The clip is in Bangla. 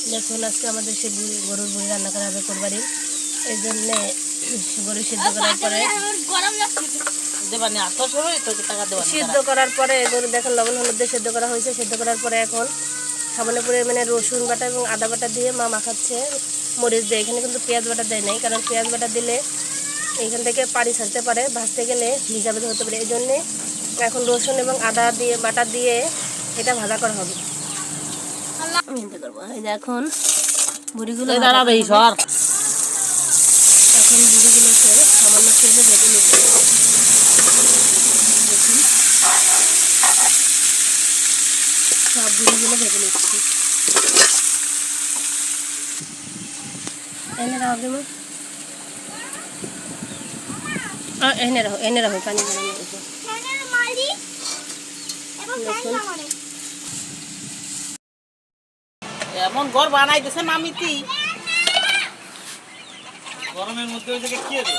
দেখুন আজকে আমাদের সে গরুর বুড়ি রান্না করা হবে কোরবানির। এই জন্যে গরু সিদ্ধ করার পরে সিদ্ধ করার পরে গরু দেখেন লবণ হলুদ দিয়ে সিদ্ধ করা হয়েছে। সিদ্ধ করার পরে এখন সামান্য পরিমাণে রসুন বাটা এবং আদা বাটা দিয়ে মা মাখাচ্ছে মরিচ দিয়ে। এখানে কিন্তু পেঁয়াজ বাটা দেয় নাই, কারণ পেঁয়াজ বাটা দিলে এইখান থেকে পানি ছাড়তে পারে, ভাজতে গেলে ভিজা ভিজা হতে পারে। এই জন্যে এখন রসুন এবং আদা দিয়ে বাটা দিয়ে এটা ভাজা করা হবে। এই যে এখন বুড়িগুলো এখন বুড়িগুলোকে সামান্য তেলে ভেজে নেব। দেখুন সব বুড়িগুলো ভেজে নিচ্ছি। এনে রাখো দেবো, এনে রাখো পানি গরম দেখুন এমন ঘর বানাইতেছে মামিতি গরমের মধ্যে ওই জায়গায় কি আছে